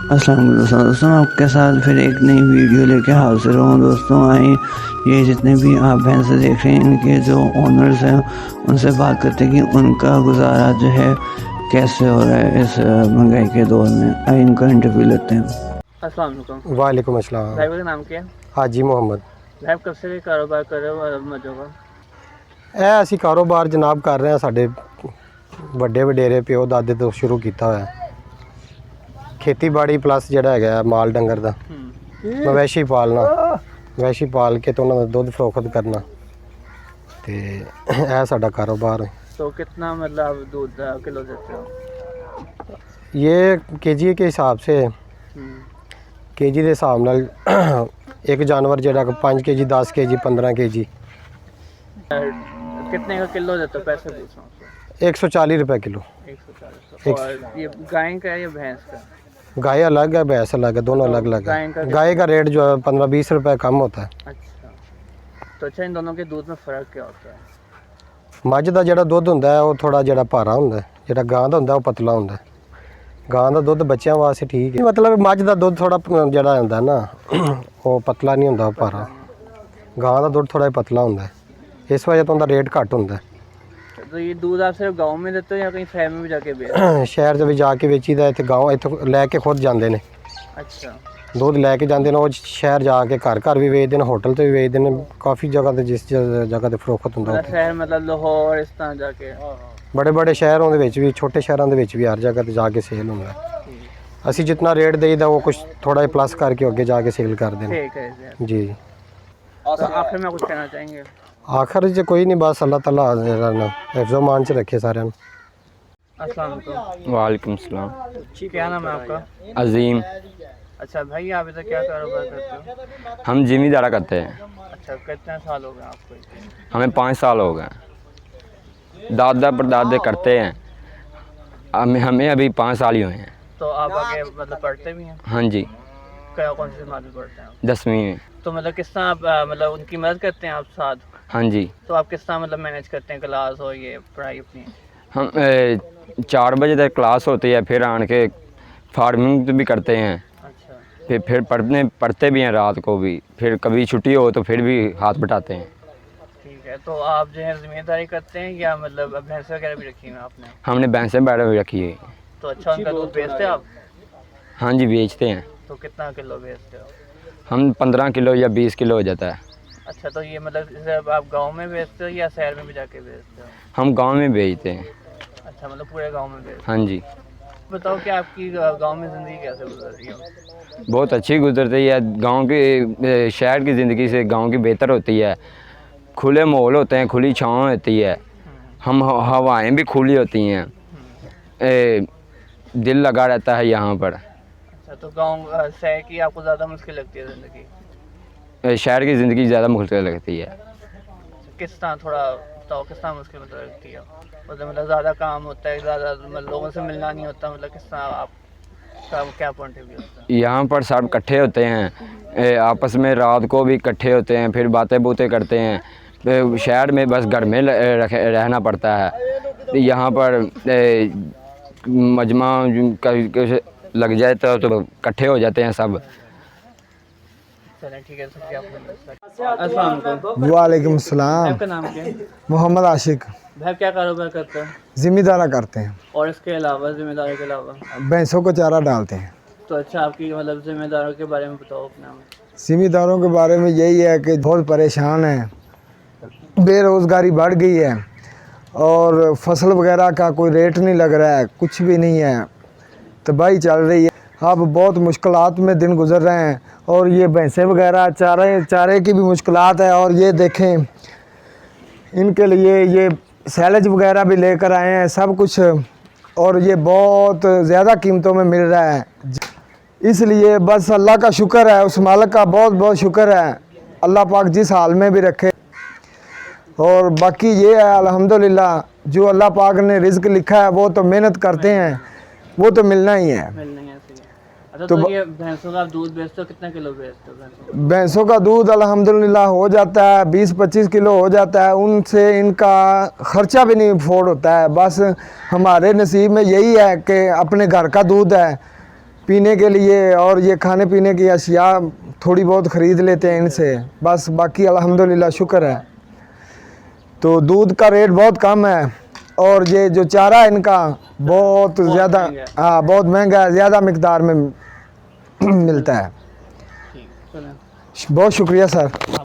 अस्सलाम वालेकुम दोस्तों, आपके साथ फिर एक नई वीडियो लेके हाजिर हूँ। दोस्तों आए ये जितने भी आप भैंसे देख रहे हैं, इनके जो ओनर्स हैं उनसे बात करते हैं कि उनका गुजारा जो है कैसे हो रहा है इस महंगाई के दौर में। आइए इनका इंटरव्यू लेते हैं। अस्सलाम वालेकुम। वालेकुम अस्सलाम। भाई का नाम क्या है? हाजी मोहम्मद। भाई कब से कारोबार कर रहे हो अरब मजों का? ਇਹ ਅਸੀਂ ਕਾਰੋਬਾਰ ਜਨਾਬ ਕਰ ਰਹੇ ਹਾਂ, ਸਾਡੇ ਵੱਡੇ ਵਡੇਰੇ ਪਿਓ ਦਾਦੇ ਤੋਂ ਸ਼ੁਰੂ ਕੀਤਾ ਹੋਇਆ। ਖੇਤੀਬਾੜੀ ਪਲੱਸ ਜਿਹੜਾ ਹੈਗਾ ਮਾਲ ਡੰਗਰ ਦਾ ਮਵੇਸ਼ੀ ਪਾਲਣਾ, ਮਵੇਸ਼ੀ ਪਾਲ ਕੇ ਤੇ ਉਹਨਾਂ ਦਾ ਦੁੱਧ ਫਰੋਖਤ ਕਰਨਾ, ਤੇ ਇਹ ਸਾਡਾ ਕਾਰੋਬਾਰ है। तो कितना मतलब दूध किलो देते हो? ये केजी के हिसाब से, केजी ਦੇ ਹਿਸਾਬ ਨਾਲ ਇੱਕ ਜਾਨਵਰ ਜਿਹੜਾ 5 केजी 10 केजी 15 केजी कितने का किलो देते हो? पैसे पूछ रहा हूँ। 140 रुपये किलो। 140। और ये गाय का है या भैंस का? गाय अलग है, भैंस अलग है, दोनों अलग अलग है। गाय का रेट जो है 15-20 रुपये कम होता है। अच्छा, तो अच्छा इन दोनों के दूध में फ़र्क क्या होता है? ਮੱਝ ਦਾ ਜਿਹੜਾ ਦੁੱਧ ਹੁੰਦਾ ਹੈ ਉਹ ਥੋੜਾ ਜਿਹੜਾ ਭਾਰਾ ਹੁੰਦਾ ਹੈ, ਜਿਹੜਾ ਗਾਂ ਦਾ ਹੁੰਦਾ ਉਹ ਪਤਲਾ ਹੁੰਦਾ ਹੈ। ਗਾਂ ਦਾ ਦੁੱਧ ਬੱਚਿਆਂ ਵਾਸਤੇ ਠੀਕ ਹੈ, ਮਤਲਬ ਮੱਝ ਦਾ ਦੁੱਧ ਥੋੜਾ ਜਿਹੜਾ ਹੁੰਦਾ ਨਾ ਉਹ ਪਤਲਾ ਨਹੀਂ ਹੁੰਦਾ, ਉਹ ਭਾਰਾ। ਗਾਂ ਦਾ ਦੁੱਧ ਥੋੜਾ ਪਤਲਾ ਹੁੰਦਾ ਹੈ, ਇਸ ਵਜ੍ਹਾ ਤੋਂ ਉਹਦਾ ਰੇਟ ਘੱਟ ਹੁੰਦਾ ਹੈ। तो ये दूध आप सिर्फ गाँव में देते हो या कहीं शहर में भी जाके बेचते हो? ਸ਼ਹਿਰ ਦੇ ਵਿੱਚ ਜਾ ਕੇ ਵੇਚੀਦਾ, ਇੱਥੇ ਗਾँव ਇੱਥੋਂ ਲੈ ਕੇ ਖੁਦ ਜਾਂਦੇ ਨੇ, अच्छा, ਦੁੱਧ ਲੈ ਕੇ ਜਾਂਦੇ ਨੇ। ਉਹ ਸ਼ਹਿਰ ਜਾ ਕੇ ਘਰ ਘਰ ਵੀ ਵੇਚਦੇ ਨੇ, ਹੋਟਲ ਤੇ ਵੀ ਵੇਚਦੇ ਨੇ, ਕਾਫੀ ਜਗ੍ਹਾ ਤੇ ਜਿਸ ਜਗ੍ਹਾ ਤੇ ਫਰੋਖਤ ਹੁੰਦਾ ਉੱਥੇ। शहर मतलब लाहौर इस तरह जाके? ਬੜੇ ਬੜੇ ਸ਼ਹਿਰਾਂ ਦੇ ਵਿੱਚ ਵੀ, ਛੋਟੇ ਸ਼ਹਿਰਾਂ ਦੇ ਵਿੱਚ ਵੀ ਹਰ ਜਗ੍ਹਾ ਤੇ ਜਾ ਕੇ ਸੇਲ ਹੁੰਦਾ। ਅਸੀਂ ਜਿੰਨਾ ਰੇਟ ਦੇਈਦਾ ਉਹ ਕੁਝ ਥੋੜਾ ਜਿਹਾ ਪਲੱਸ ਕਰਕੇ ਅੱਗੇ ਜਾ ਕੇ ਸੇਲ ਕਰਦੇ ਨੇ। ठीक है ਜੀ। तो आखिर में कुछ कहना चाहेंगे? ਆਖਰ 'ਚ ਕੋਈ ਨਹੀਂ, ਬਸ ਅੱਲਾਹ ਤਾਲਾ हिफ्ज़ो मान च रखे सारे। अस्सलाम वालेकुम। वालेकुम सलाम। क्या नाम है आपका? अजीम। अच्छा भाई, आप इधर क्या कारोबार करते हो? हम जिमीदारा करते हैं। अच्छा, कितने साल हो गए आपको? हमें 5 साल हो गए, दादा परदादे करते हैं, हमें अभी 5 साल ही हुए हैं। तो आप आगे मतलब पढ़ते भी हैं? हाँ जी, क्या कौन सी जमात में पढ़ते हैं आप? 10वीं में। तो मतलब किस तरह आप मतलब उनकी मदद करते हैं आप साथ? हाँ जी, तो आप किस तरह मतलब मैनेज करते हैं क्लास और ये पढ़ाई अपनी? हम 4 बजे तक क्लास होती है, फिर आन के फार्मिंग भी करते हैं, अच्छा, फिर पढ़ते भी हैं रात को भी, फिर कभी छुट्टी हो तो फिर भी हाथ बटाते हैं। ठीक है। तो आप जो है जिम्मेदारी करते हैं या मतलब भैंस वगैरह भी रखी हुई हैं आपने? हमने भैंसें बैठे हुए रखी है। तो अच्छा, उनका दूध बेचते हैं आप? हाँ जी, बेचते हैं। तो कितना किलो बेचते हो? हम 15 किलो या 20 किलो हो जाता है। अच्छा, तो ये मतलब सिर्फ आप गांव में बेचते हो या शहर में भी जाके बेचते हो? हम गांव में बेचते हैं। अच्छा, मतलब पूरे गांव में बेचते हाँ जी। हो। बताओ कि आपकी गांव में ज़िंदगी कैसे गुजर रही है? बहुत अच्छी गुजरती है। गांव की शहर की ज़िंदगी से गांव की बेहतर होती है। खुले माहौल होते हैं, खुली छाँव होती है, हम हवाएं भी खुली होती हैं, दिल लगा रहता है यहाँ पर। अच्छा, तो गांव शहर की आपको ज़्यादा मुश्किल लगती है ज़िंदगी? शहर की ज़िंदगी ज़्यादा मुश्किल लगती है। किस तरह, थोड़ा बताओ किस तरह मुश्किल मतलब लगती है? मतलब ज़्यादा काम होता है, ज़्यादा मतलब लोगों से मिलना नहीं होता, मतलब किस तरह आप क्या पॉइंट ऑफ व्यू होता है? यहाँ पर सब इकट्ठे होते हैं, आपस में रात को भी इकट्ठे होते हैं, फिर बातें बूतें करते हैं। शहर में बस घर में रहना पड़ता है। यहाँ पर मजमा कभी लग जाए तो इकट्ठे हो जाते हैं सब। चलें ठीक है, अस्सलाम वालेकुम। वालेकुम सलाम। आपका नाम क्या है? मोहम्मद आशिक। भाई क्या कारोबार करते हैं? जिम्मेदारा करते हैं, और इसके अलावा जिम्मेदारी के अलावा? भैंसों को चारा डालते हैं। तो अच्छा, आपकी मतलब जिम्मेदारों के बारे में बताओ अपना। जिम्मेदारों के बारे में यही है कि बहुत परेशान हैं, बेरोज़गारी बढ़ गई है और फसल वगैरह का कोई रेट नहीं लग रहा है, कुछ भी नहीं है, तबाही चल रही है। अब बहुत मुश्किलात में दिन गुजर रहे हैं और ये भैंसें वगैरह चारे की भी मुश्किलात है। और ये देखें, इनके लिए ये सैलेज वगैरह भी लेकर आए हैं सब कुछ, और ये बहुत ज़्यादा कीमतों में मिल रहा है। इसलिए बस अल्लाह का शुक्र है, उस मालिक का बहुत बहुत शुक्र है, अल्लाह पाक जिस हाल में भी रखे। और बाकी ये है अल्हम्दुलिल्लाह, जो अल्लाह पाक ने रिज़्क लिखा है वो तो मेहनत करते हैं, वो तो मिलना ही है। अच्छा, तो ये भैंसों का आप दूध बेचते हो, कितना किलो बेचते हो? भैंसों का दूध अल्हम्दुलिल्लाह हो जाता है 20-25 किलो हो जाता है। उनसे इनका ख़र्चा भी नहीं अफोर्ड होता है। बस हमारे नसीब में यही है कि अपने घर का दूध है पीने के लिए और ये खाने पीने की अशिया थोड़ी बहुत ख़रीद लेते हैं इनसे, बस बाकी अल्हम्दुलिल्लाह शुक्र है। तो दूध का रेट बहुत कम है और ये जो चारा है इनका बहुत ज़्यादा, महंगा है। हाँ बहुत महंगा है, ज़्यादा मिकदार में मिलता है। ठीक, चलें। बहुत शुक्रिया सर।